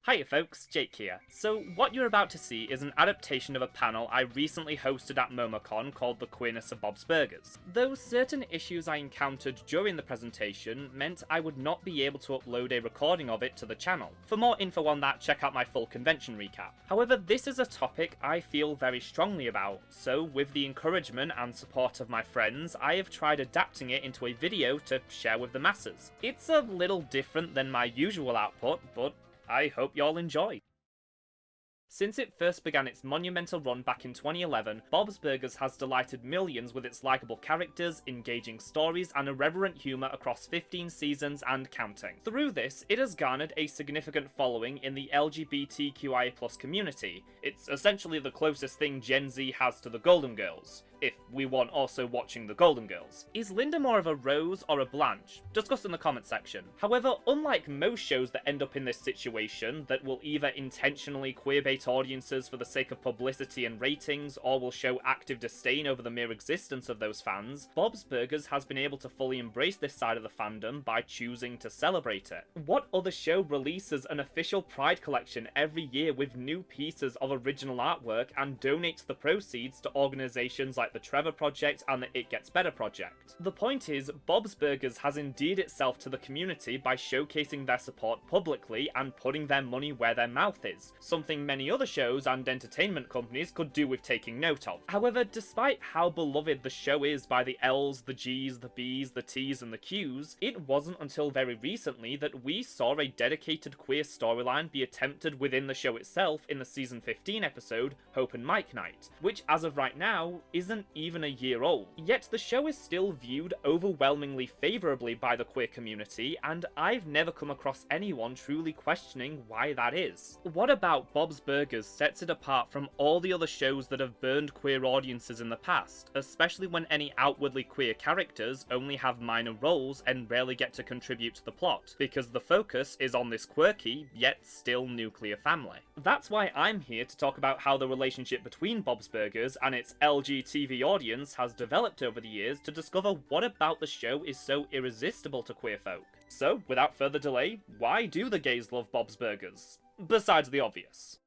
Hiya folks, Jake here. So what you're about to see is an adaptation of a panel I recently hosted at MomoCon called The Queerness of Bob's Burgers. Though certain issues I encountered during the presentation meant I would not be able to upload a recording of it to the channel. For more info on that, check out my full convention recap. However, this is a topic I feel very strongly about, so with the encouragement and support of my friends, I have tried adapting it into a video to share with the masses. It's a little different than my usual output, but I hope y'all enjoy. Since it first began its monumental run back in 2011, Bob's Burgers has delighted millions with its likeable characters, engaging stories, and irreverent humour across 15 seasons and counting. Through this, it has garnered a significant following in the LGBTQIA+ community. It's essentially the closest thing Gen Z has to the Golden Girls, if we want also watching the Golden Girls. Is Linda more of a Rose or a Blanche? Discuss in the comment section. However, unlike most shows that end up in this situation, that will either intentionally queerbait audiences for the sake of publicity and ratings, or will show active disdain over the mere existence of those fans, Bob's Burgers has been able to fully embrace this side of the fandom by choosing to celebrate it. What other show releases an official Pride collection every year with new pieces of original artwork and donates the proceeds to organisations like the Trevor Project and the It Gets Better Project? The point is, Bob's Burgers has endeared itself to the community by showcasing their support publicly and putting their money where their mouth is, something many other shows and entertainment companies could do with taking note of. However, despite how beloved the show is by the L's, the G's, the B's, the T's and the Q's, it wasn't until very recently that we saw a dedicated queer storyline be attempted within the show itself in the season 15 episode, Hope and Mike Night, which as of right now isn't even a year old. Yet the show is still viewed overwhelmingly favourably by the queer community, and I've never come across anyone truly questioning why that is. What about Bob's Burgers sets it apart from all the other shows that have burned queer audiences in the past, especially when any outwardly queer characters only have minor roles and rarely get to contribute to the plot, because the focus is on this quirky, yet still nuclear family? That's why I'm here to talk about how the relationship between Bob's Burgers and its LGTV audience has developed over the years to discover what about the show is so irresistible to queer folk. So, without further delay, why do the gays love Bob's Burgers? Besides the obvious.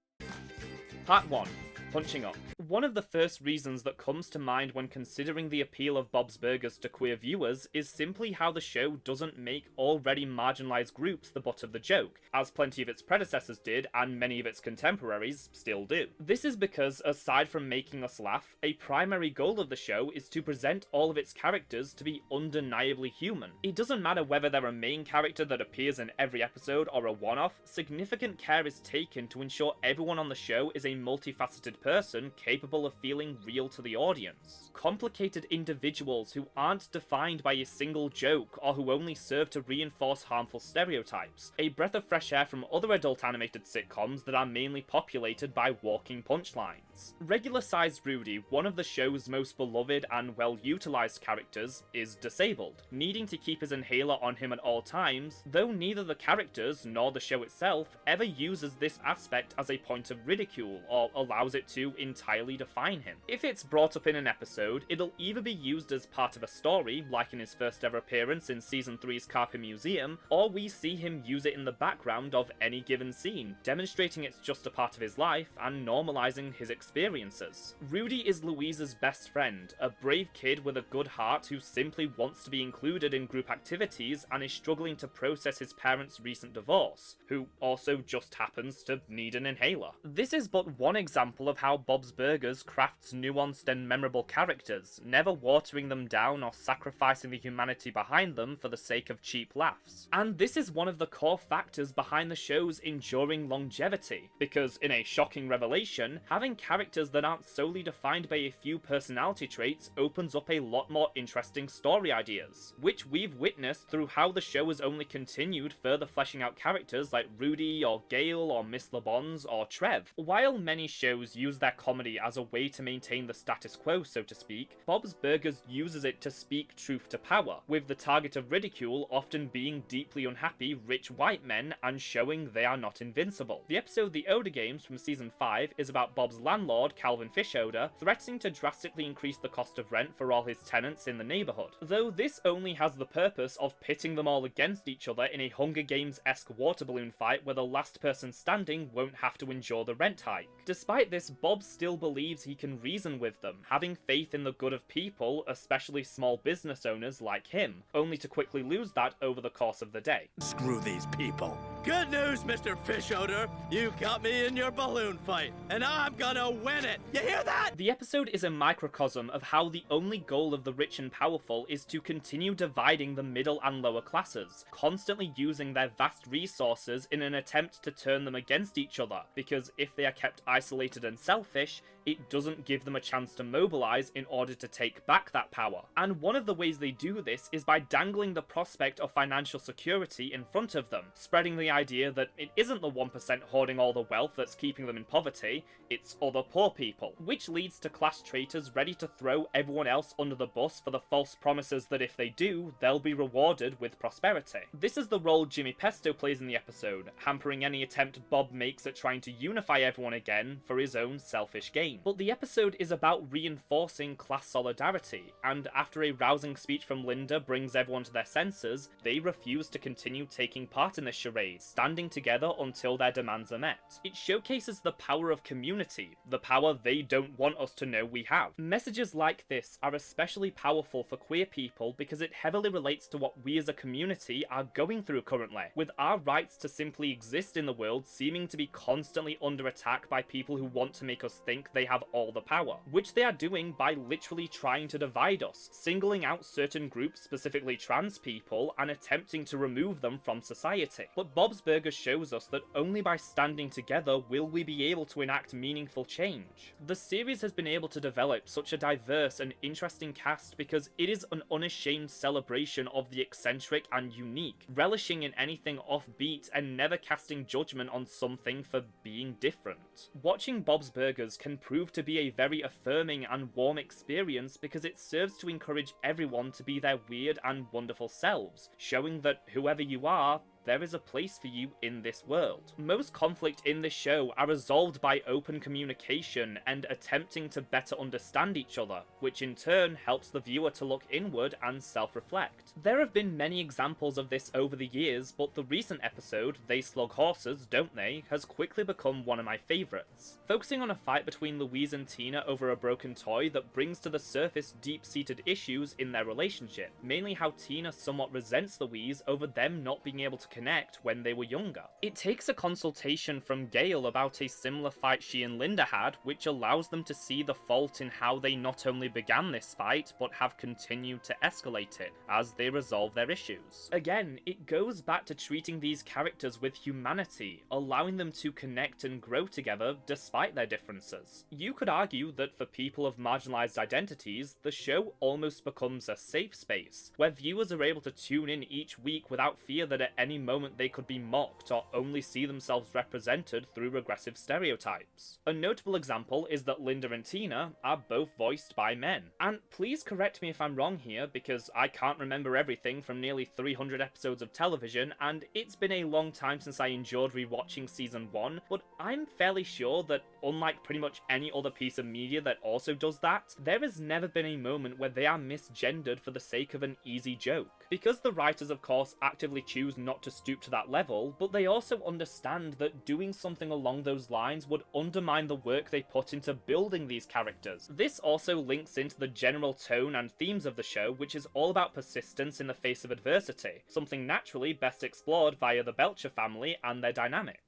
Part 1. Punching up. One of the first reasons that comes to mind when considering the appeal of Bob's Burgers to queer viewers is simply how the show doesn't make already marginalised groups the butt of the joke, as plenty of its predecessors did and many of its contemporaries still do. This is because, aside from making us laugh, a primary goal of the show is to present all of its characters to be undeniably human. It doesn't matter whether they're a main character that appears in every episode or a one-off, significant care is taken to ensure everyone on the show is a multifaceted person capable of feeling real to the audience. Complicated individuals who aren't defined by a single joke or who only serve to reinforce harmful stereotypes. A breath of fresh air from other adult animated sitcoms that are mainly populated by walking punchlines. Regular-sized Rudy, one of the show's most beloved and well-utilised characters, is disabled, needing to keep his inhaler on him at all times, though neither the characters nor the show itself ever uses this aspect as a point of ridicule or allows it to entirely define him. If it's brought up in an episode, it'll either be used as part of a story, like in his first ever appearance in Season 3's Carpe Museum, or we see him use it in the background of any given scene, demonstrating it's just a part of his life and normalising his experiences. Rudy is Louise's best friend, a brave kid with a good heart who simply wants to be included in group activities and is struggling to process his parents' recent divorce, who also just happens to need an inhaler. This is but one example of how Bob's Burgers crafts nuanced and memorable characters, never watering them down or sacrificing the humanity behind them for the sake of cheap laughs. And this is one of the core factors behind the show's enduring longevity, because in a shocking revelation, having characters that aren't solely defined by a few personality traits opens up a lot more interesting story ideas, which we've witnessed through how the show has only continued further fleshing out characters like Rudy or Gail or Miss LeBons or Trev. While many shows use use their comedy as a way to maintain the status quo, so to speak, Bob's Burgers uses it to speak truth to power, with the target of ridicule often being deeply unhappy rich white men and showing they are not invincible. The episode The Oder Games from season 5 is about Bob's landlord, Calvin Fishoder, threatening to drastically increase the cost of rent for all his tenants in the neighbourhood, though this only has the purpose of pitting them all against each other in a Hunger Games-esque water balloon fight where the last person standing won't have to endure the rent hike. Despite this, Bob still believes he can reason with them, having faith in the good of people, especially small business owners like him, only to quickly lose that over the course of the day. Screw these people. Good news, Mr. Fishoder. You got me in your balloon fight, and I'm gonna win it. You hear that? The episode is a microcosm of how the only goal of the rich and powerful is to continue dividing the middle and lower classes, constantly using their vast resources in an attempt to turn them against each other, because if they are kept isolated and selfish, it doesn't give them a chance to mobilize in order to take back that power. And one of the ways they do this is by dangling the prospect of financial security in front of them, spreading the idea that it isn't the 1% hoarding all the wealth that's keeping them in poverty, it's other poor people, which leads to class traitors ready to throw everyone else under the bus for the false promises that if they do, they'll be rewarded with prosperity. This is the role Jimmy Pesto plays in the episode, hampering any attempt Bob makes at trying to unify everyone again for his own selfish gain. But the episode is about reinforcing class solidarity, and after a rousing speech from Linda brings everyone to their senses, they refuse to continue taking part in this charade, standing together until their demands are met. It showcases the power of community, the power they don't want us to know we have. Messages like this are especially powerful for queer people because it heavily relates to what we as a community are going through currently, with our rights to simply exist in the world seeming to be constantly under attack by people who want to make us think they have all the power, which they are doing by literally trying to divide us, singling out certain groups, specifically trans people, and attempting to remove them from society. But Bob's Burgers shows us that only by standing together will we be able to enact meaningful change. The series has been able to develop such a diverse and interesting cast because it is an unashamed celebration of the eccentric and unique, relishing in anything offbeat and never casting judgment on something for being different. Watching Bob's Burgers can prove to be a very affirming and warm experience because it serves to encourage everyone to be their weird and wonderful selves, showing that whoever you are, there is a place for you in this world. Most conflict in this show are resolved by open communication and attempting to better understand each other, which in turn helps the viewer to look inward and self-reflect. There have been many examples of this over the years, but the recent episode, They Slug Horses, Don't They?, has quickly become one of my favourites. Focusing on a fight between Louise and Tina over a broken toy that brings to the surface deep-seated issues in their relationship, mainly how Tina somewhat resents Louise over them not being able to connect when they were younger. It takes a consultation from Gail about a similar fight she and Linda had, which allows them to see the fault in how they not only began this fight, but have continued to escalate it as they resolve their issues. Again, it goes back to treating these characters with humanity, allowing them to connect and grow together despite their differences. You could argue that for people of marginalized identities, the show almost becomes a safe space, where viewers are able to tune in each week without fear that at any moment they could be mocked or only see themselves represented through regressive stereotypes. A notable example is that Linda and Tina are both voiced by men. And please correct me if I'm wrong here, because I can't remember everything from nearly 300 episodes of television, and it's been a long time since I enjoyed rewatching season 1, but I'm fairly sure that unlike pretty much any other piece of media that also does that, there has never been a moment where they are misgendered for the sake of an easy joke. Because the writers of course actively choose not to stoop to that level, but they also understand that doing something along those lines would undermine the work they put into building these characters. This also links into the general tone and themes of the show, which is all about persistence in the face of adversity, something naturally best explored via the Belcher family and their dynamic.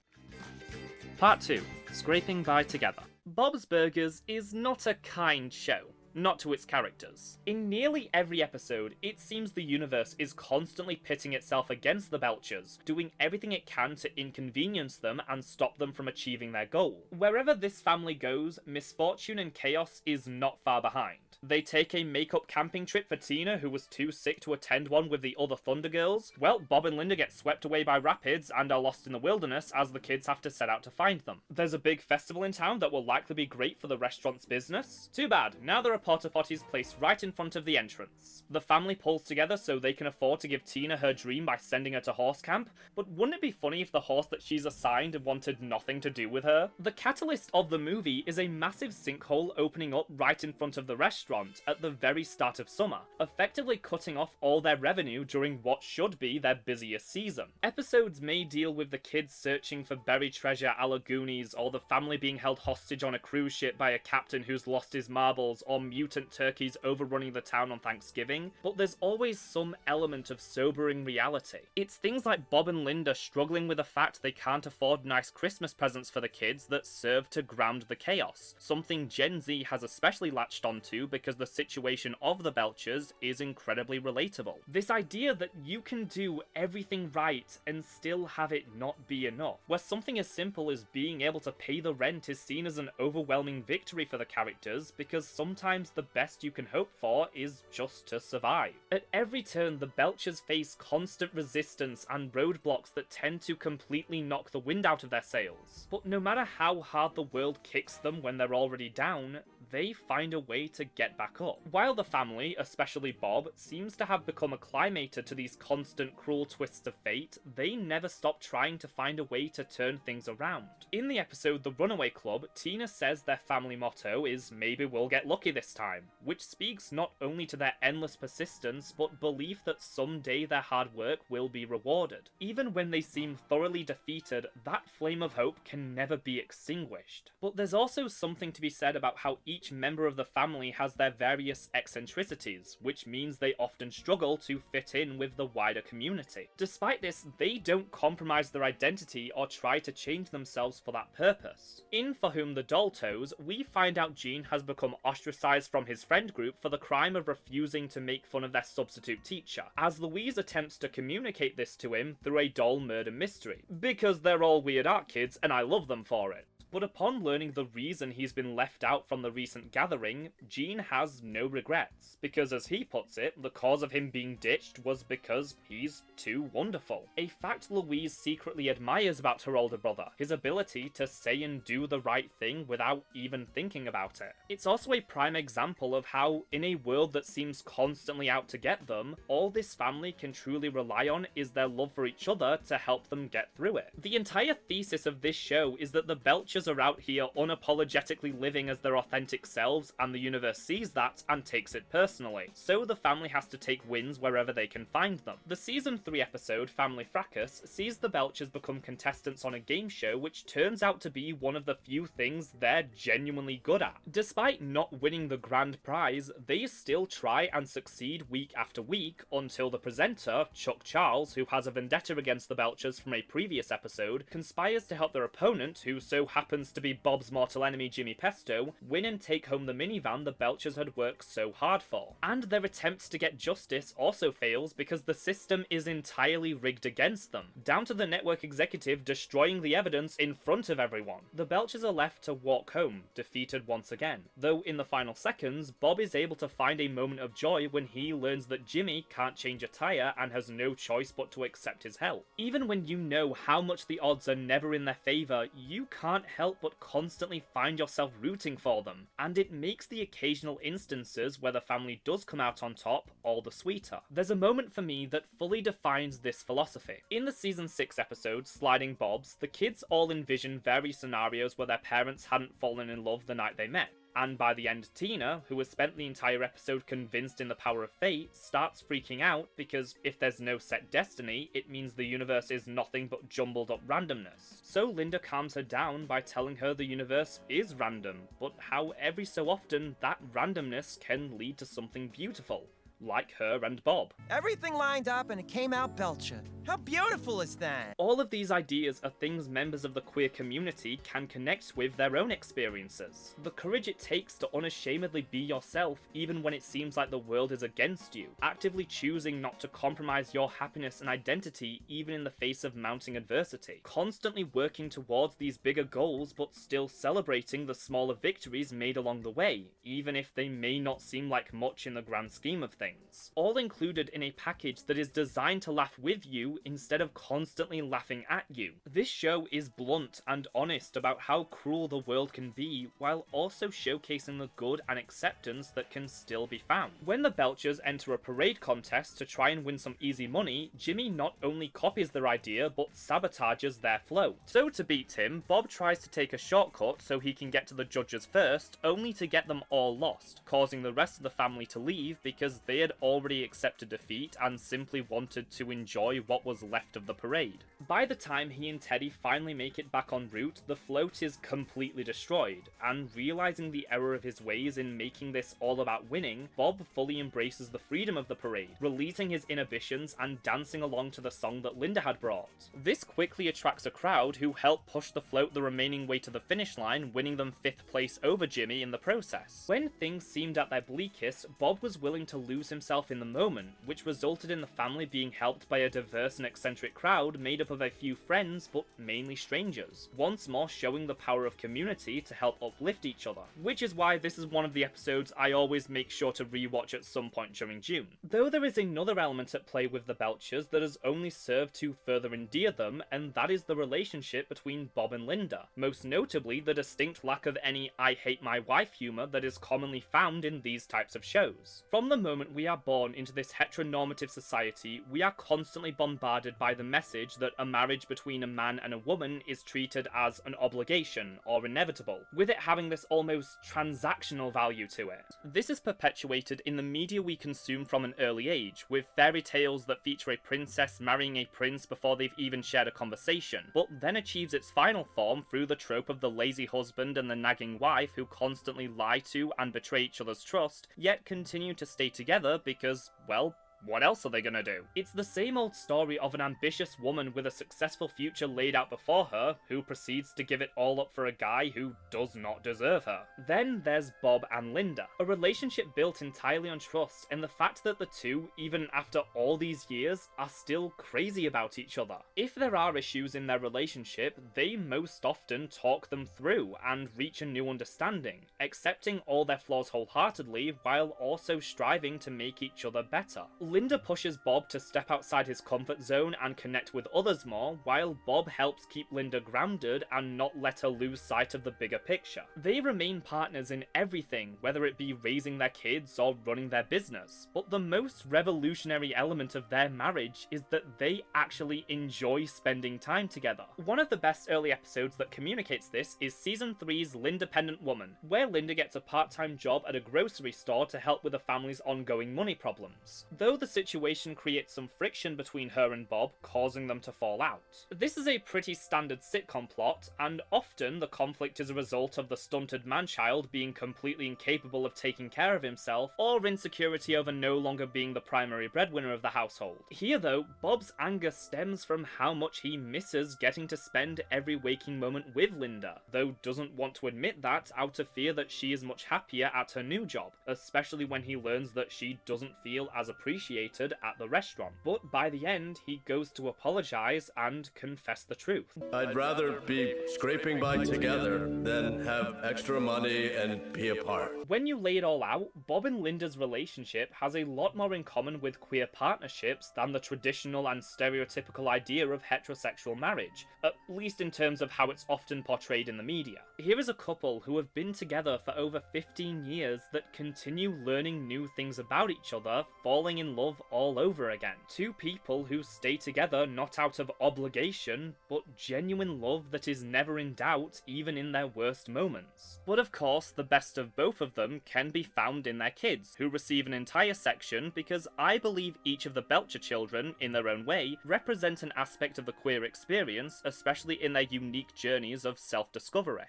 Part 2. Scraping by together. Bob's Burgers is not a kind show. Not to its characters. In nearly every episode, it seems the universe is constantly pitting itself against the Belchers, doing everything it can to inconvenience them and stop them from achieving their goal. Wherever this family goes, misfortune and chaos is not far behind. They take a makeup camping trip for Tina, who was too sick to attend one with the other Thunder Girls. Well, Bob and Linda get swept away by rapids and are lost in the wilderness as the kids have to set out to find them. There's a big festival in town that will likely be great for the restaurant's business. Too bad, now there are porta potties placed right in front of the entrance. The family pulls together so they can afford to give Tina her dream by sending her to horse camp, but wouldn't it be funny if the horse that she's assigned wanted nothing to do with her? The catalyst of the movie is a massive sinkhole opening up right in front of the restaurant at the very start of summer, effectively cutting off all their revenue during what should be their busiest season. Episodes may deal with the kids searching for buried treasure a la Goonies, or the family being held hostage on a cruise ship by a captain who's lost his marbles, or mutant turkeys overrunning the town on Thanksgiving, but there's always some element of sobering reality. It's things like Bob and Linda struggling with the fact they can't afford nice Christmas presents for the kids that serve to ground the chaos, something Gen Z has especially latched onto because the situation of the Belchers is incredibly relatable. This idea that you can do everything right and still have it not be enough, where something as simple as being able to pay the rent is seen as an overwhelming victory for the characters because sometimes the best you can hope for is just to survive. At every turn, the Belchers face constant resistance and roadblocks that tend to completely knock the wind out of their sails. But no matter how hard the world kicks them when they're already down, they find a way to get back up. While the family, especially Bob, seems to have become acclimated to these constant cruel twists of fate, they never stop trying to find a way to turn things around. In the episode The Runaway Club, Tina says their family motto is "maybe we'll get lucky this time," which speaks not only to their endless persistence, but belief that someday their hard work will be rewarded. Even when they seem thoroughly defeated, that flame of hope can never be extinguished. But there's also something to be said about how each member of the family has their various eccentricities, which means they often struggle to fit in with the wider community. Despite this, they don't compromise their identity or try to change themselves for that purpose. In For Whom the Doll Tows, we find out Gene has become ostracized from his friend group for the crime of refusing to make fun of their substitute teacher, as Louise attempts to communicate this to him through a doll murder mystery. Because they're all weird art kids and I love them for it. But upon learning the reason he's been left out from the recent gathering, Gene has no regrets, because as he puts it, the cause of him being ditched was because he's too wonderful. A fact Louise secretly admires about her older brother, his ability to say and do the right thing without even thinking about it. It's also a prime example of how, in a world that seems constantly out to get them, all this family can truly rely on is their love for each other to help them get through it. The entire thesis of this show is that the Belchers are out here unapologetically living as their authentic selves, and the universe sees that and takes it personally. So the family has to take wins wherever they can find them. The season 3 episode, Family Fracas, sees the Belchers become contestants on a game show which turns out to be one of the few things they're genuinely good at. Despite not winning the grand prize, they still try and succeed week after week until the presenter, Chuck Charles, who has a vendetta against the Belchers from a previous episode, conspires to help their opponent, who so happens to be Bob's mortal enemy Jimmy Pesto, win and take home the minivan the Belchers had worked so hard for. And their attempts to get justice also fails because the system is entirely rigged against them, down to the network executive destroying the evidence in front of everyone. The Belchers are left to walk home, defeated once again. Though in the final seconds, Bob is able to find a moment of joy when he learns that Jimmy can't change a tire and has no choice but to accept his help. Even when you know how much the odds are never in their favour, you can't help but constantly find yourself rooting for them, and it makes the occasional instances where the family does come out on top all the sweeter. There's a moment for me that fully defines this philosophy. In the season 6 episode, Sliding Bobs, the kids all envision various scenarios where their parents hadn't fallen in love the night they met. And by the end, Tina, who has spent the entire episode convinced in the power of fate, starts freaking out because if there's no set destiny, it means the universe is nothing but jumbled up randomness. So Linda calms her down by telling her the universe is random, but how every so often that randomness can lead to something beautiful. like her and Bob. Everything lined up and it came out Belcher. How beautiful is that? All of these ideas are things members of the queer community can connect with their own experiences. The courage it takes to unashamedly be yourself even when it seems like the world is against you, actively choosing not to compromise your happiness and identity even in the face of mounting adversity, constantly working towards these bigger goals but still celebrating the smaller victories made along the way, even if they may not seem like much in the grand scheme of things. All included in a package that is designed to laugh with you instead of constantly laughing at you. This show is blunt and honest about how cruel the world can be, while also showcasing the good and acceptance that can still be found. When the Belchers enter a parade contest to try and win some easy money, Jimmy not only copies their idea, but sabotages their float. So to beat him, Bob tries to take a shortcut so he can get to the judges first, only to get them all lost, causing the rest of the family to leave because they had already accepted defeat and simply wanted to enjoy what was left of the parade. By the time he and Teddy finally make it back en route, the float is completely destroyed, and realizing the error of his ways in making this all about winning, Bob fully embraces the freedom of the parade, releasing his inhibitions and dancing along to the song that Linda had brought. This quickly attracts a crowd who help push the float the remaining way to the finish line, winning them 5th place over Jimmy in the process. When things seemed at their bleakest, Bob was willing to lose himself in the moment, which resulted in the family being helped by a diverse and eccentric crowd made up of a few friends but mainly strangers, once more showing the power of community to help uplift each other, which is why this is one of the episodes I always make sure to rewatch at some point during June. Though there is another element at play with the Belchers that has only served to further endear them, and that is the relationship between Bob and Linda, most notably the distinct lack of any I hate my wife humour that is commonly found in these types of shows. From the moment we are born into this heteronormative society, we are constantly bombarded by the message that a marriage between a man and a woman is treated as an obligation or inevitable, with it having this almost transactional value to it. This is perpetuated in the media we consume from an early age, with fairy tales that feature a princess marrying a prince before they've even shared a conversation, but then achieves its final form through the trope of the lazy husband and the nagging wife who constantly lie to and betray each other's trust, yet continue to stay together because, well, what else are they gonna do? It's the same old story of an ambitious woman with a successful future laid out before her, who proceeds to give it all up for a guy who does not deserve her. Then there's Bob and Linda, a relationship built entirely on trust, and the fact that the two, even after all these years, are still crazy about each other. If there are issues in their relationship, they most often talk them through and reach a new understanding, accepting all their flaws wholeheartedly while also striving to make each other better. Linda pushes Bob to step outside his comfort zone and connect with others more, while Bob helps keep Linda grounded and not let her lose sight of the bigger picture. They remain partners in everything, whether it be raising their kids or running their business, but the most revolutionary element of their marriage is that they actually enjoy spending time together. One of the best early episodes that communicates this is Season 3's Lindependent Woman, where Linda gets a part-time job at a grocery store to help with the family's ongoing money problems. Though the situation creates some friction between her and Bob, causing them to fall out. This is a pretty standard sitcom plot, and often the conflict is a result of the stunted man-child being completely incapable of taking care of himself, or insecurity over no longer being the primary breadwinner of the household. Here though, Bob's anger stems from how much he misses getting to spend every waking moment with Linda, though doesn't want to admit that out of fear that she is much happier at her new job, especially when he learns that she doesn't feel as appreciated at the restaurant. But by the end, he goes to apologize and confess the truth. I'd rather be scraping by together than have extra money and be apart. When you lay it all out, Bob and Linda's relationship has a lot more in common with queer partnerships than the traditional and stereotypical idea of heterosexual marriage, at least in terms of how it's often portrayed in the media. Here is a couple who have been together for over 15 years that continue learning new things about each other, falling in love all over again. Two people who stay together not out of obligation, but genuine love that is never in doubt even in their worst moments. But of course, the best of both of them can be found in their kids, who receive an entire section because I believe each of the Belcher children, in their own way, represent an aspect of the queer experience, especially in their unique journeys of self-discovery.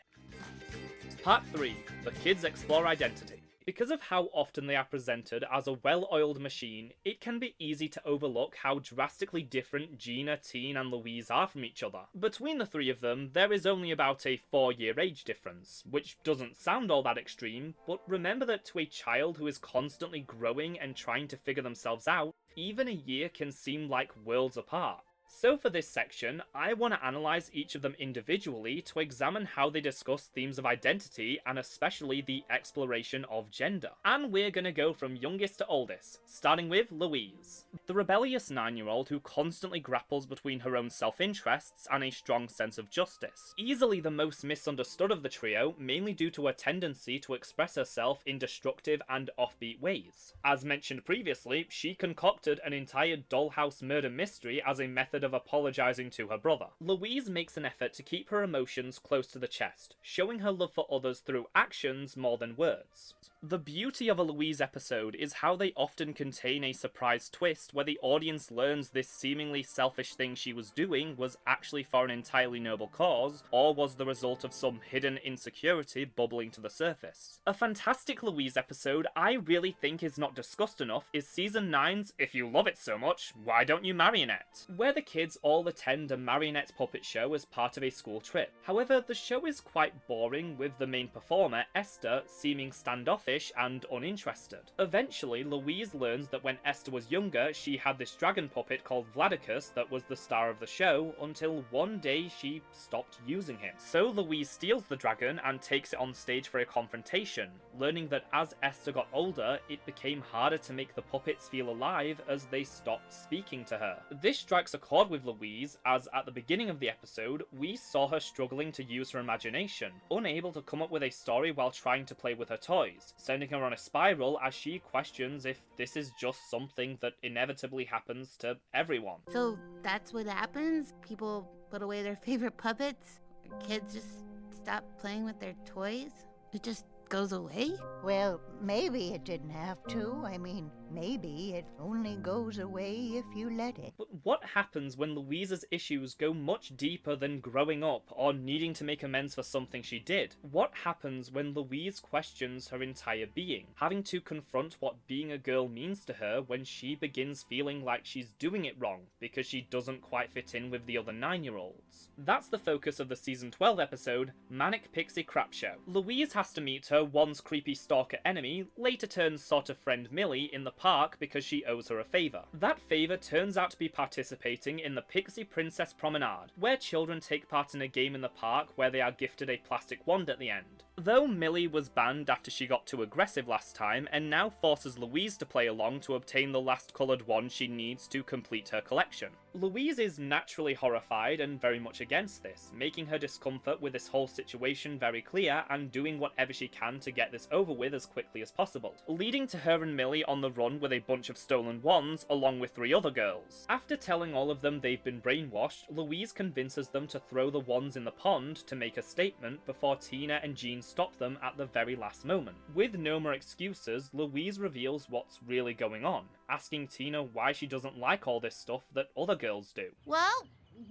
Part 3. The Kids Explore Identity. Because of how often they are presented as a well-oiled machine, it can be easy to overlook how drastically different Gina, Teen, and Louise are from each other. Between the three of them, there is only about a 4-year age difference, which doesn't sound all that extreme, but remember that to a child who is constantly growing and trying to figure themselves out, even a year can seem like worlds apart. So for this section, I want to analyse each of them individually to examine how they discuss themes of identity and especially the exploration of gender. And we're going to go from youngest to oldest, starting with Louise. The rebellious 9-year-old who constantly grapples between her own self-interests and a strong sense of justice. Easily the most misunderstood of the trio, mainly due to her tendency to express herself in destructive and offbeat ways. As mentioned previously, she concocted an entire dollhouse murder mystery as a method of apologising to her brother. Louise makes an effort to keep her emotions close to the chest, showing her love for others through actions more than words. The beauty of a Louise episode is how they often contain a surprise twist where the audience learns this seemingly selfish thing she was doing was actually for an entirely noble cause, or was the result of some hidden insecurity bubbling to the surface. A fantastic Louise episode I really think is not discussed enough is Season 9's If You Love It So Much, Why Don't You Marionette? Where the kids all attend a marionette puppet show as part of a school trip. However, the show is quite boring, with the main performer, Esther, seeming standoffish and uninterested. Eventually, Louise learns that when Esther was younger, she had this dragon puppet called Vladicus that was the star of the show, until one day she stopped using him. So Louise steals the dragon and takes it on stage for a confrontation, learning that as Esther got older, it became harder to make the puppets feel alive as they stopped speaking to her. This strikes a chord with Louise, as at the beginning of the episode, we saw her struggling to use her imagination, unable to come up with a story while trying to play with her toys, sending her on a spiral as she questions if this is just something that inevitably happens to everyone. So that's what happens? People put away their favorite puppets? Or kids just stop playing with their toys? It just goes away? Well, maybe it didn't have to. I mean, maybe it only goes away if you let it. But what happens when Louise's issues go much deeper than growing up or needing to make amends for something she did? What happens when Louise questions her entire being, having to confront what being a girl means to her when she begins feeling like she's doing it wrong because she doesn't quite fit in with the other 9-year-olds? That's the focus of the Season 12 episode, Manic Pixie Crap Show. Louise has to meet her once creepy stalker enemy, later turns sort of friend Millie, in the park because she owes her a favour. That favour turns out to be participating in the Pixie Princess Promenade, where children take part in a game in the park where they are gifted a plastic wand at the end. Though Millie was banned after she got too aggressive last time, and now forces Louise to play along to obtain the last coloured wand she needs to complete her collection. Louise is naturally horrified and very much against this, making her discomfort with this whole situation very clear and doing whatever she can to get this over with as quickly as possible, leading to her and Millie on the run with a bunch of stolen wands along with 3 other girls. After telling all of them they've been brainwashed, Louise convinces them to throw the wands in the pond to make a statement before Tina and Jean stop them at the very last moment. With no more excuses, Louise reveals what's really going on, asking Tina why she doesn't like all this stuff that other girls do. Well,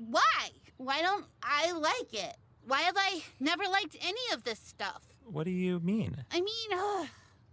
why? Why don't I like it? Why have I never liked any of this stuff? What do you mean? I mean,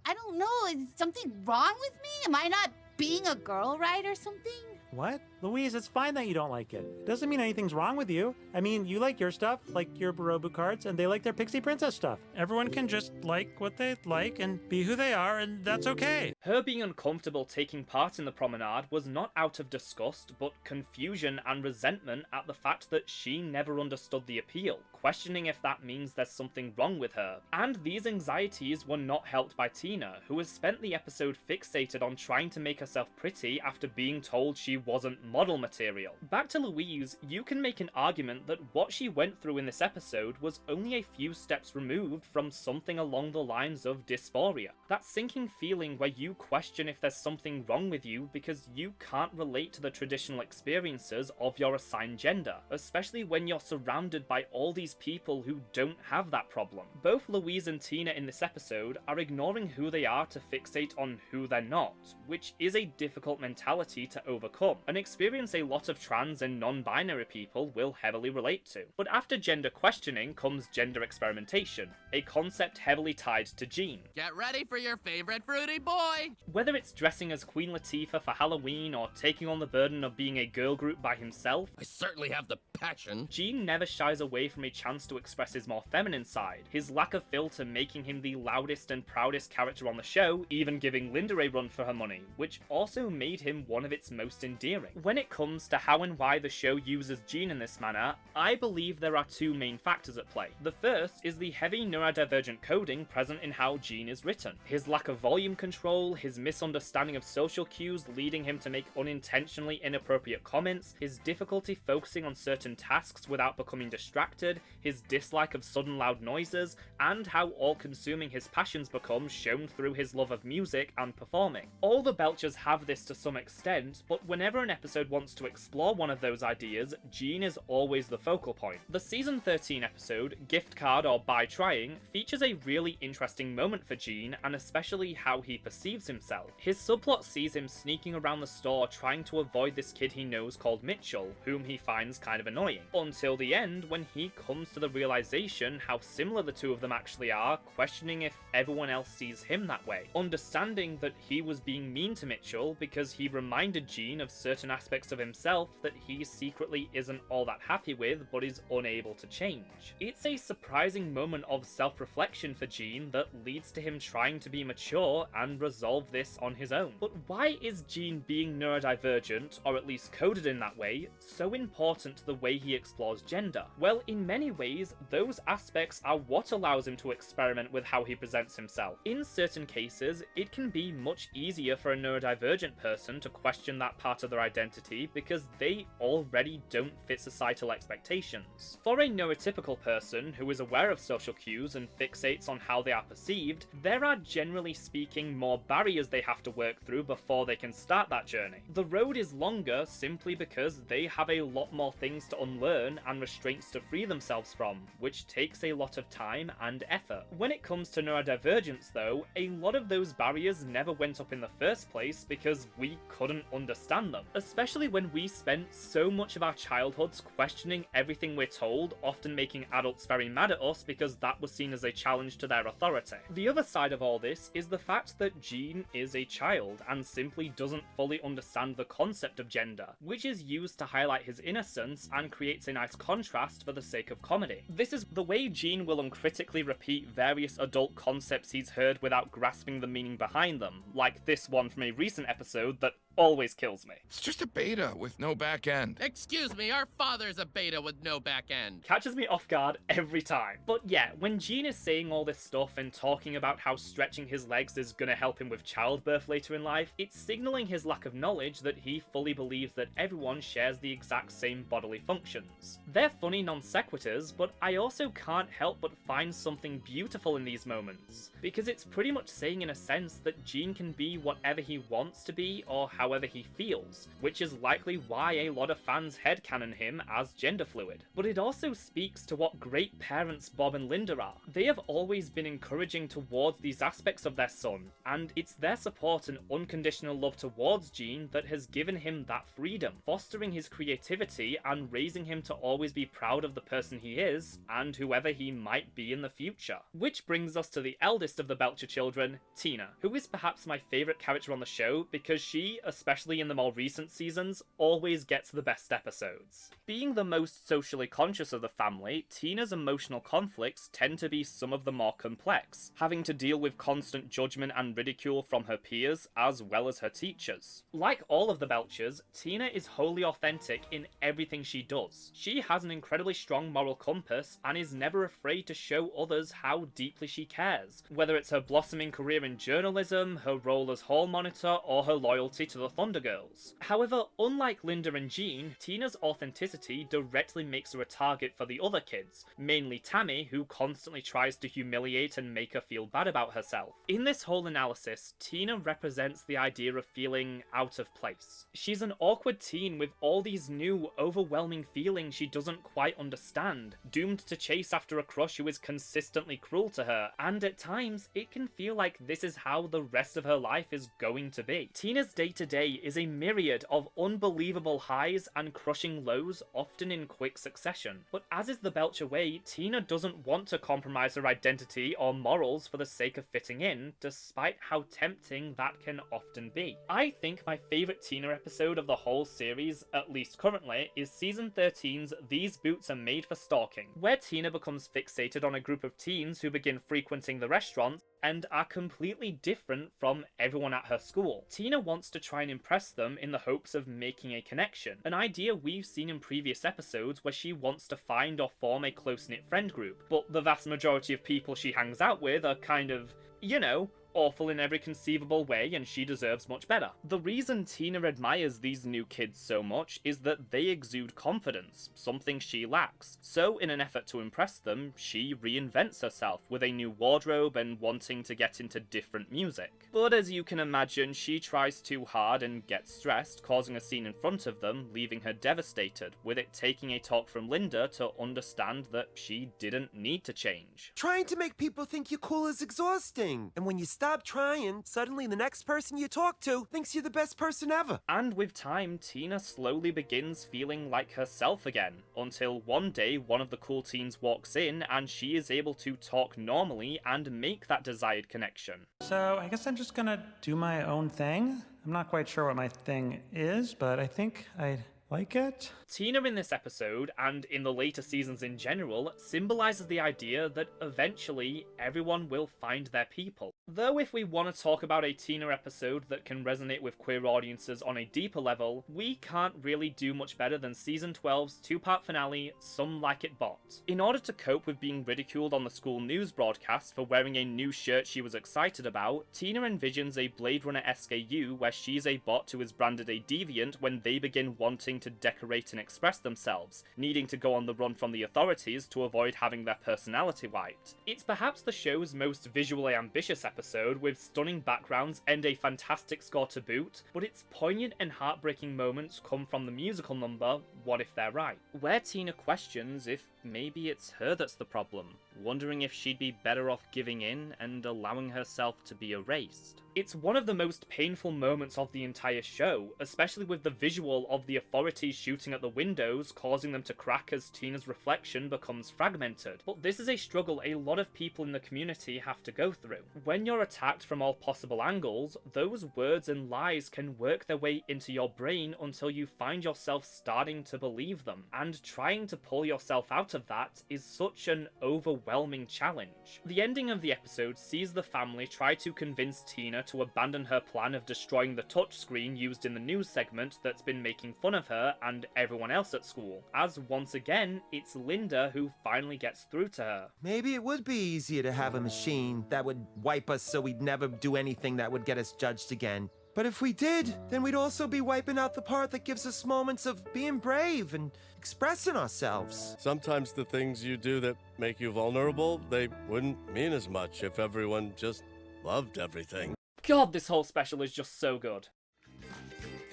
I don't know. Is something wrong with me? Am I not being a girl right or something? What? Louise, it's fine that you don't like it. Doesn't mean anything's wrong with you. I mean, you like your stuff, like your Barobu cards, and they like their Pixie Princess stuff. Everyone can just like what they like and be who they are, and that's okay. Her being uncomfortable taking part in the promenade was not out of disgust, but confusion and resentment at the fact that she never understood the appeal, questioning if that means there's something wrong with her. And these anxieties were not helped by Tina, who has spent the episode fixated on trying to make herself pretty after being told she wasn't model material. Back to Louise, you can make an argument that what she went through in this episode was only a few steps removed from something along the lines of dysphoria. That sinking feeling where you question if there's something wrong with you because you can't relate to the traditional experiences of your assigned gender, especially when you're surrounded by all these people who don't have that problem. Both Louise and Tina in this episode are ignoring who they are to fixate on who they're not, which is a difficult mentality to overcome, an experience experience a lot of trans and non-binary people will heavily relate to. But after gender questioning comes gender experimentation, a concept heavily tied to Jean. Get ready for your favorite fruity boy! Whether it's dressing as Queen Latifah for Halloween or taking on the burden of being a girl group by himself, I certainly have the passion. Jean never shies away from a chance to express his more feminine side, his lack of filter making him the loudest and proudest character on the show, even giving Linda a run for her money, which also made him one of its most endearing. When it comes to how and why the show uses Jean in this manner, I believe there are two main factors at play. The first is the heavy neurodivergent coding present in how Jean is written. His lack of volume control, his misunderstanding of social cues leading him to make unintentionally inappropriate comments, his difficulty focusing on certain tasks without becoming distracted, his dislike of sudden loud noises, and how all-consuming his passions become shown through his love of music and performing. All the Belchers have this to some extent, but whenever an episode wants to explore one of those ideas, Jean is always the focal point. The season 13 episode, Gift Card or By Trying, features a really interesting moment for Jean, and especially how he perceives himself. His subplot sees him sneaking around the store trying to avoid this kid he knows called Mitchell, whom he finds kind of annoying, until the end when he comes to the realization how similar the two of them actually are, questioning if everyone else sees him that way. Understanding that he was being mean to Mitchell because he reminded Jean of certain aspects of himself that he secretly isn't all that happy with but is unable to change. It's a surprising moment of self-reflection for Jean that leads to him trying to be mature and resolve this on his own. But why is Jean being neurodivergent, or at least coded in that way, so important to the way he explores gender? Well, in many ways, those aspects are what allows him to experiment with how he presents himself. In certain cases, it can be much easier for a neurodivergent person to question that part of their identity because they already don't fit societal expectations. For a neurotypical person who is aware of social cues and fixates on how they are perceived, there are generally speaking more barriers they have to work through before they can start that journey. The road is longer simply because they have a lot more things to unlearn and restraints to free themselves from, which takes a lot of time and effort. When it comes to neurodivergence though, a lot of those barriers never went up in the first place because we couldn't understand them, especially when we spent so much of our childhoods questioning everything we're told, often making adults very mad at us because that was seen as a challenge to their authority. The other side of all this is the fact that Jean is a child and simply doesn't fully understand the concept of gender, which is used to highlight his innocence and creates a nice contrast for the sake of comedy. This is the way Jean will uncritically repeat various adult concepts he's heard without grasping the meaning behind them, like this one from a recent episode that always kills me. It's just a beta with no back end. Excuse me, our father's a beta with no back end. Catches me off guard every time. But yeah, when Jean is saying all this stuff and talking about how stretching his legs is gonna help him with childbirth later in life, it's signaling his lack of knowledge that he fully believes that everyone shares the exact same bodily functions. They're funny non sequiturs, but I also can't help but find something beautiful in these moments, because it's pretty much saying in a sense that Jean can be whatever he wants to be or however he feels, which is likely why a lot of fans headcanon him as gender fluid. But it also speaks to what great parents Bob and Linda are. They have always been encouraging towards these aspects of their son, and it's their support and unconditional love towards Jean that has given him that freedom, fostering his creativity and raising him to always be proud of the person he is and whoever he might be in the future. Which brings us to the eldest of the Belcher children, Tina, who is perhaps my favourite character on the show because she, especially in the more recent seasons, always gets the best episodes. Being the most socially conscious of the family, Tina's emotional conflicts tend to be some of the more complex, having to deal with constant judgment and ridicule from her peers as well as her teachers. Like all of the Belchers, Tina is wholly authentic in everything she does. She has an incredibly strong moral compass and is never afraid to show others how deeply she cares, whether it's her blossoming career in journalism, her role as hall monitor, or her loyalty to the Thunder Girls. However, unlike Linda and Jean, Tina's authenticity directly makes her a target for the other kids, mainly Tammy, who constantly tries to humiliate and make her feel bad about herself. In this whole analysis, Tina represents the idea of feeling out of place. She's an awkward teen with all these new, overwhelming feelings she doesn't quite understand, doomed to chase after a crush who is consistently cruel to her, and at times, it can feel like this is how the rest of her life is going to be. Tina's day-to-day day is a myriad of unbelievable highs and crushing lows, often in quick succession. But as is the Belcher way, Tina doesn't want to compromise her identity or morals for the sake of fitting in, despite how tempting that can often be. I think my favourite Tina episode of the whole series, at least currently, is season 13's These Boots Are Made for Stalking, where Tina becomes fixated on a group of teens who begin frequenting the restaurants and are completely different from everyone at her school. Tina wants to try and impress them in the hopes of making a connection, an idea we've seen in previous episodes where she wants to find or form a close-knit friend group, but the vast majority of people she hangs out with are kind of, you know, awful in every conceivable way, and she deserves much better. The reason Tina admires these new kids so much is that they exude confidence, something she lacks. So in an effort to impress them, she reinvents herself with a new wardrobe and wanting to get into different music. But as you can imagine, she tries too hard and gets stressed, causing a scene in front of them, leaving her devastated, with it taking a talk from Linda to understand that she didn't need to change. Trying to make people think you're cool is exhausting. And when you stop trying, suddenly the next person you talk to thinks you're the best person ever. And with time, Tina slowly begins feeling like herself again, until one day one of the cool teens walks in and she is able to talk normally and make that desired connection. So I guess I'm just gonna do my own thing. I'm not quite sure what my thing is, but I think I like it. Tina in this episode, and in the later seasons in general, symbolises the idea that eventually everyone will find their people. Though if we want to talk about a Tina episode that can resonate with queer audiences on a deeper level, we can't really do much better than season 12's two-part finale, Some Like It Bot. In order to cope with being ridiculed on the school news broadcast for wearing a new shirt she was excited about, Tina envisions a Blade Runner SKU where she's a bot who is branded a deviant when they begin wanting to decorate and express themselves, needing to go on the run from the authorities to avoid having their personality wiped. It's perhaps the show's most visually ambitious episode, with stunning backgrounds and a fantastic score to boot, but its poignant and heartbreaking moments come from the musical number, What If They're Right, where Tina questions if maybe it's her that's the problem, wondering if she'd be better off giving in and allowing herself to be erased. It's one of the most painful moments of the entire show, especially with the visual of the authorities shooting at the windows, causing them to crack as Tina's reflection becomes fragmented. But this is a struggle a lot of people in the community have to go through. When you're attacked from all possible angles, those words and lies can work their way into your brain until you find yourself starting to believe them, and trying to pull yourself out of that is such an overwhelming challenge. The ending of the episode sees the family try to convince Tina to abandon her plan of destroying the touchscreen used in the news segment that's been making fun of her and everyone else at school, as once again, it's Linda who finally gets through to her. Maybe it would be easier to have a machine that would wipe us so we'd never do anything that would get us judged again. But if we did, then we'd also be wiping out the part that gives us moments of being brave and expressing ourselves. Sometimes the things you do that make you vulnerable, they wouldn't mean as much if everyone just loved everything. God, this whole special is just so good.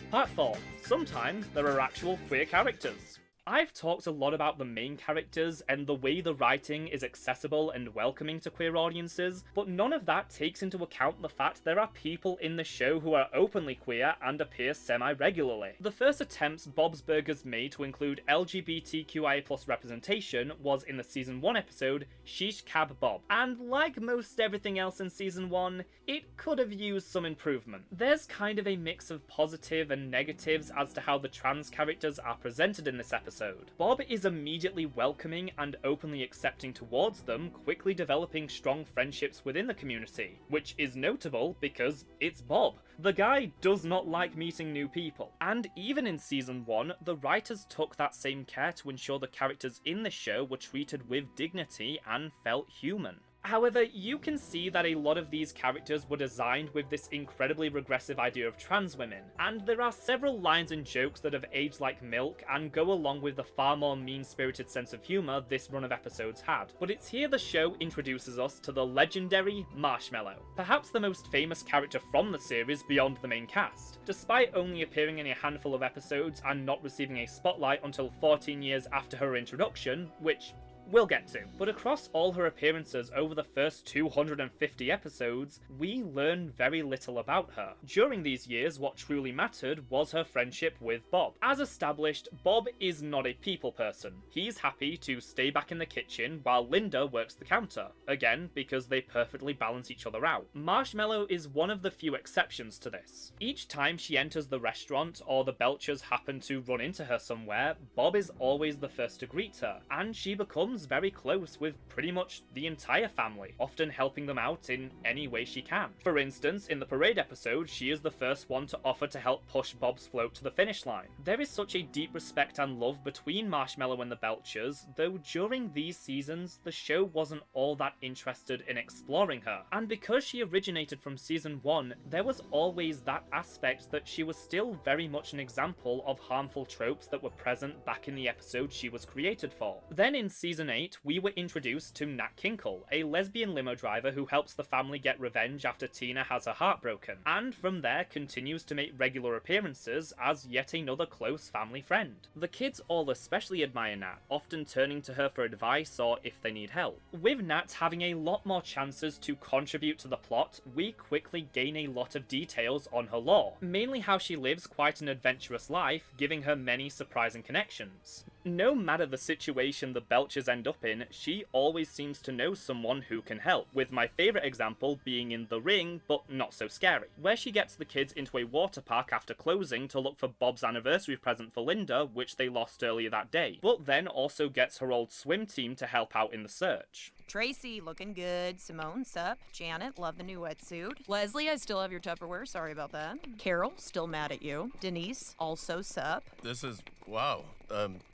Part 4. Sometimes there are actual queer characters. I've talked a lot about the main characters and the way the writing is accessible and welcoming to queer audiences, but none of that takes into account the fact there are people in the show who are openly queer and appear semi-regularly. The first attempts Bob's Burgers made to include LGBTQIA+ representation was in the season 1 episode, Sheesh Cab Bob, and like most everything else in season 1, it could have used some improvement. There's kind of a mix of positive and negatives as to how the trans characters are presented in this episode. Bob is immediately welcoming and openly accepting towards them, quickly developing strong friendships within the community, which is notable because it's Bob. The guy does not like meeting new people. And even in season 1, the writers took that same care to ensure the characters in the show were treated with dignity and felt human. However, you can see that a lot of these characters were designed with this incredibly regressive idea of trans women, and there are several lines and jokes that have aged like milk and go along with the far more mean-spirited sense of humour this run of episodes had. But it's here the show introduces us to the legendary Marshmallow, perhaps the most famous character from the series beyond the main cast. Despite only appearing in a handful of episodes and not receiving a spotlight until 14 years after her introduction, which we'll get to. But across all her appearances over the first 250 episodes, we learn very little about her. During these years, what truly mattered was her friendship with Bob. As established, Bob is not a people person. He's happy to stay back in the kitchen while Linda works the counter. Again, because they perfectly balance each other out. Marshmallow is one of the few exceptions to this. Each time she enters the restaurant or the Belchers happen to run into her somewhere, Bob is always the first to greet her, and she becomes very close with pretty much the entire family, often helping them out in any way she can. For instance, in the parade episode, she is the first one to offer to help push Bob's float to the finish line. There is such a deep respect and love between Marshmallow and the Belchers, though during these seasons, the show wasn't all that interested in exploring her. And because she originated from season 1, there was always that aspect that she was still very much an example of harmful tropes that were present back in the episode she was created for. Then in season 8, we were introduced to Nat Kinkle, a lesbian limo driver who helps the family get revenge after Tina has her heart broken, and from there continues to make regular appearances as yet another close family friend. The kids all especially admire Nat, often turning to her for advice or if they need help. With Nat having a lot more chances to contribute to the plot, we quickly gain a lot of details on her lore, mainly how she lives quite an adventurous life, giving her many surprising connections. No matter the situation the Belchers end up in, she always seems to know someone who can help, with my favourite example being in The Ring, but not so scary, where she gets the kids into a water park after closing to look for Bob's anniversary present for Linda, which they lost earlier that day, but then also gets her old swim team to help out in the search. Tracy, looking good. Simone, sup. Janet, love the new wetsuit. Leslie, I still have your Tupperware. Sorry about that. Carol, still mad at you. Denise, also sup. This is, wow.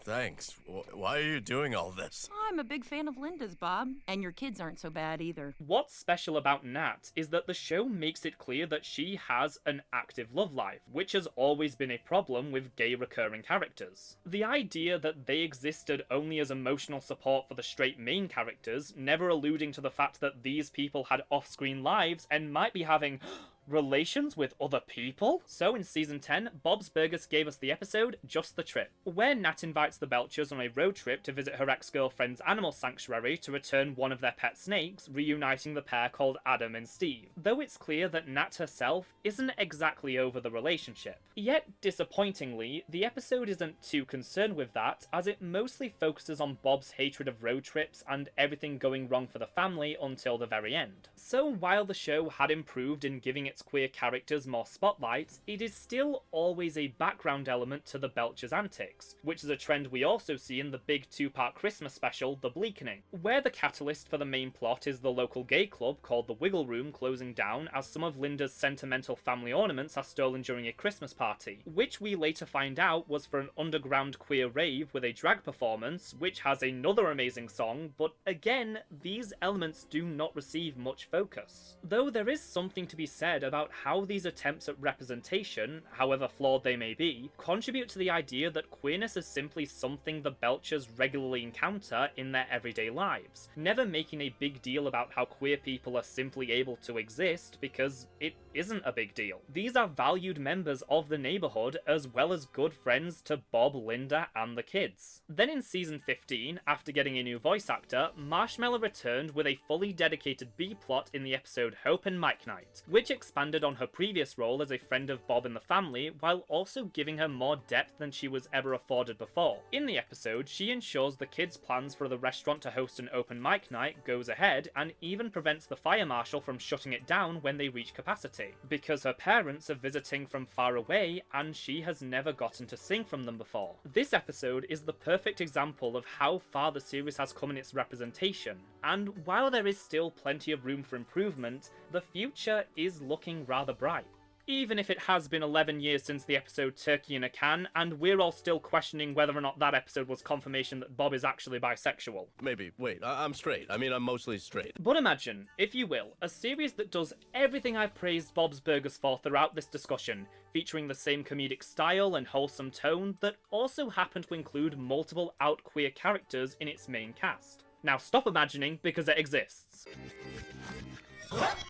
Thanks. Why are you doing all this? I'm a big fan of Linda's, Bob. And your kids aren't so bad either. What's special about Nat is that the show makes it clear that she has an active love life, which has always been a problem with gay recurring characters. The idea that they existed only as emotional support for the straight main characters, never alluding to the fact that these people had off-screen lives and might be having relations with other people? So in season 10, Bob's Burgers gave us the episode Just the Trip, where Nat invites the Belchers on a road trip to visit her ex-girlfriend's animal sanctuary to return one of their pet snakes, reuniting the pair called Adam and Steve, though it's clear that Nat herself isn't exactly over the relationship. Yet, disappointingly, the episode isn't too concerned with that, as it mostly focuses on Bob's hatred of road trips and everything going wrong for the family until the very end. So while the show had improved in giving its queer characters more spotlights, it is still always a background element to the Belchers' antics, which is a trend we also see in the big two-part Christmas special, The Bleakening, where the catalyst for the main plot is the local gay club called the Wiggle Room closing down as some of Linda's sentimental family ornaments are stolen during a Christmas party, which we later find out was for an underground queer rave with a drag performance, which has another amazing song, but again, these elements do not receive much focus. Though there is something to be said about how these attempts at representation, however flawed they may be, contribute to the idea that queerness is simply something the Belchers regularly encounter in their everyday lives, never making a big deal about how queer people are simply able to exist because it isn't a big deal. These are valued members of the neighborhood as well as good friends to Bob, Linda, and the kids. Then in season 15, after getting a new voice actor, Marshmallow returned with a fully dedicated B-plot in the episode Hope and Mike Night, which expanded on her previous role as a friend of Bob and the family, while also giving her more depth than she was ever afforded before. In the episode, she ensures the kids' plans for the restaurant to host an open mic night goes ahead, and even prevents the fire marshal from shutting it down when they reach capacity, because her parents are visiting from far away and she has never gotten to sing from them before. This episode is the perfect example of how far the series has come in its representation, and while there is still plenty of room for improvement, the future is looking rather bright. Even if it has been 11 years since the episode Turkey in a Can, and we're all still questioning whether or not that episode was confirmation that Bob is actually bisexual. Maybe. Wait, I'm straight. I mean, I'm mostly straight. But imagine, if you will, a series that does everything I've praised Bob's Burgers for throughout this discussion, featuring the same comedic style and wholesome tone that also happen to include multiple out queer characters in its main cast. Now stop imagining, because it exists.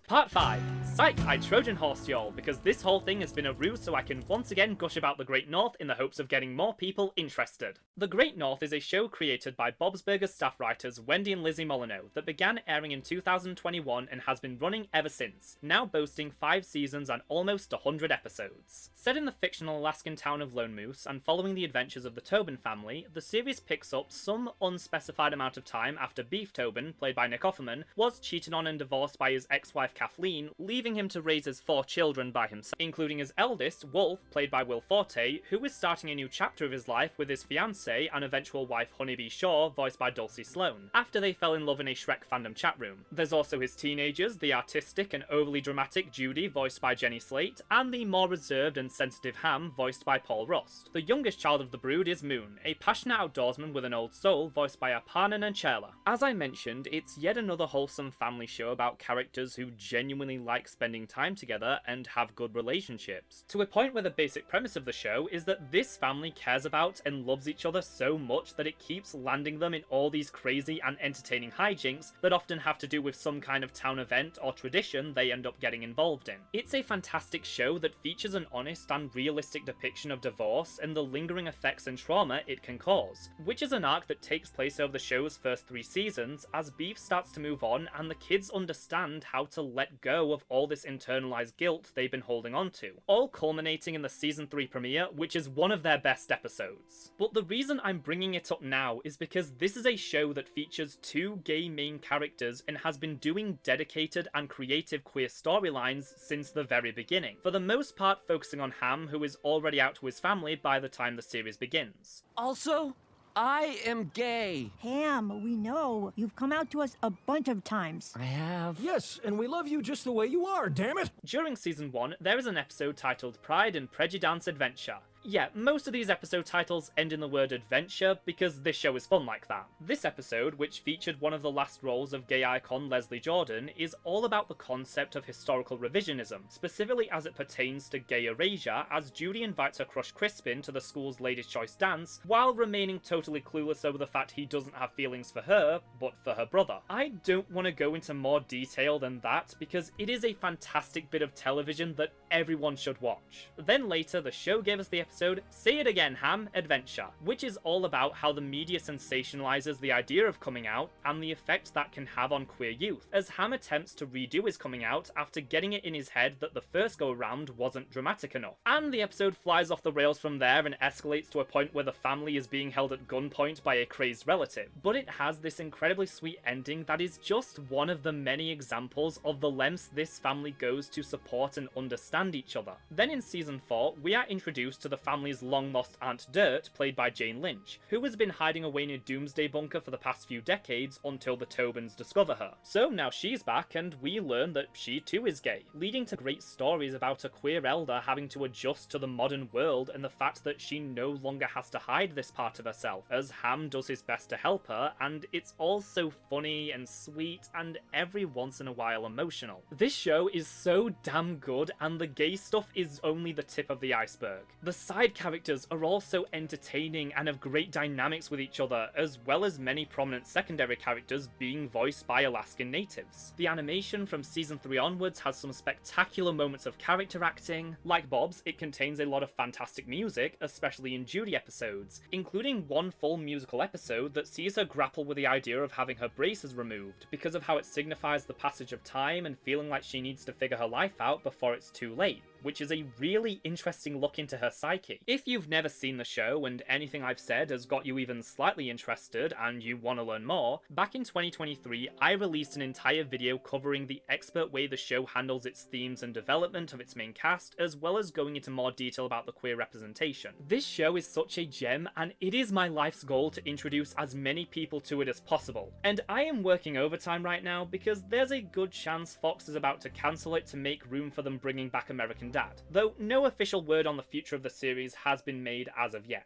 Part 5. Psych, I Trojan horsed y'all, because this whole thing has been a ruse so I can once again gush about the Great North in the hopes of getting more people interested. The Great North is a show created by Bob's Burgers staff writers Wendy and Lizzie Molyneux that began airing in 2021 and has been running ever since, now boasting 5 seasons and almost 100 episodes. Set in the fictional Alaskan town of Lone Moose and following the adventures of the Tobin family, the series picks up some unspecified amount of time after Beef Tobin, played by Nick Offerman, was cheated on and divorced by his ex-wife Kathleen, leaving him to raise his 4 children by himself, including his eldest, Wolf, played by Will Forte, who is starting a new chapter of his life with his fiancée and eventual wife Honeybee Shaw, voiced by Dulcie Sloan, after they fell in love in a Shrek fandom chat room. There's also his teenagers, the artistic and overly dramatic Judy, voiced by Jenny Slate, and the more reserved and sensitive Ham, voiced by Paul Rust. The youngest child of the brood is Moon, a passionate outdoorsman with an old soul, voiced by Aparna Nancherla. As I mentioned, it's yet another wholesome family show about characters who genuinely like spending time together and have good relationships, to a point where the basic premise of the show is that this family cares about and loves each other so much that it keeps landing them in all these crazy and entertaining hijinks that often have to do with some kind of town event or tradition they end up getting involved in. It's a fantastic show that features an honest and realistic depiction of divorce and the lingering effects and trauma it can cause, which is an arc that takes place over the show's first 3 seasons as Beef starts to move on and the kids understand how to let go of all this internalized guilt they've been holding on to, all culminating in the season 3 premiere, which is one of their best episodes. But the reason I'm bringing it up now is because this is a show that features 2 gay main characters and has been doing dedicated and creative queer storylines since the very beginning, for the most part focusing on Ham, who is already out to his family by the time the series begins. Also, I am gay. Ham, we know. You've come out to us a bunch of times. I have. Yes, and we love you just the way you are, damn it! During season 1, there is an episode titled Pride and Prejudice Adventure. Yeah, most of these episode titles end in the word adventure because this show is fun like that. This episode, which featured one of the last roles of gay icon Leslie Jordan, is all about the concept of historical revisionism, specifically as it pertains to gay erasure, as Judy invites her crush Crispin to the school's Ladies' Choice dance, while remaining totally clueless over the fact he doesn't have feelings for her, but for her brother. I don't want to go into more detail than that because it is a fantastic bit of television that everyone should watch. Then later, the show gave us the episode Say It Again, Ham, Adventure, which is all about how the media sensationalizes the idea of coming out and the effect that can have on queer youth, as Ham attempts to redo his coming out after getting it in his head that the first go around wasn't dramatic enough. And the episode flies off the rails from there and escalates to a point where the family is being held at gunpoint by a crazed relative. But it has this incredibly sweet ending that is just one of the many examples of the lengths this family goes to support and understand each other. Then in season 4, we are introduced to the family's long-lost Aunt Dirt, played by Jane Lynch, who has been hiding away in a doomsday bunker for the past few decades until the Tobins discover her. So now she's back and we learn that she too is gay, leading to great stories about a queer elder having to adjust to the modern world and the fact that she no longer has to hide this part of herself, as Ham does his best to help her, and it's all so funny and sweet and every once in a while emotional. This show is so damn good and the gay stuff is only the tip of the iceberg. The side characters are also entertaining and have great dynamics with each other, as well as many prominent secondary characters being voiced by Alaskan natives. The animation from season 3 onwards has some spectacular moments of character acting. Like Bob's, it contains a lot of fantastic music, especially in Judy episodes, including one full musical episode that sees her grapple with the idea of having her braces removed, because of how it signifies the passage of time and feeling like she needs to figure her life out before it's too late, which is a really interesting look into her psyche. If you've never seen the show and anything I've said has got you even slightly interested and you want to learn more, back in 2023 I released an entire video covering the expert way the show handles its themes and development of its main cast, as well as going into more detail about the queer representation. This show is such a gem and it is my life's goal to introduce as many people to it as possible. And I am working overtime right now because there's a good chance Fox is about to cancel it to make room for them bringing back American Dad, though no official word on the future of the series has been made as of yet.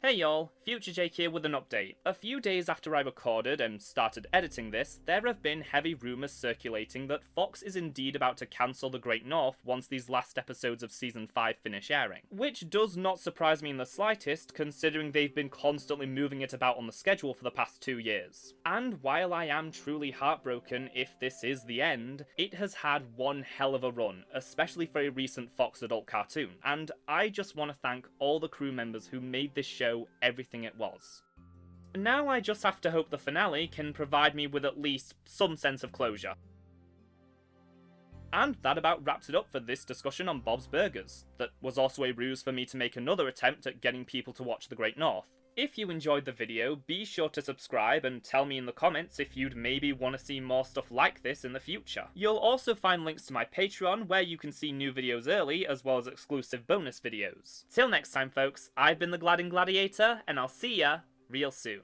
Hey y'all, Future Jake here with an update. A few days after I recorded and started editing this, there have been heavy rumours circulating that Fox is indeed about to cancel The Great North once these last episodes of Season 5 finish airing. Which does not surprise me in the slightest, considering they've been constantly moving it about on the schedule for the past 2 years. And while I am truly heartbroken if this is the end, it has had one hell of a run, especially for a recent Fox adult cartoon, and I just want to thank all the crew members who made this show everything it was. Now I just have to hope the finale can provide me with at least some sense of closure. And that about wraps it up for this discussion on Bob's Burgers. That was also a ruse for me to make another attempt at getting people to watch The Great North. If you enjoyed the video, be sure to subscribe and tell me in the comments if you'd maybe want to see more stuff like this in the future. You'll also find links to my Patreon where you can see new videos early as well as exclusive bonus videos. Till next time folks, I've been the Gladding Gladiator and I'll see ya real soon.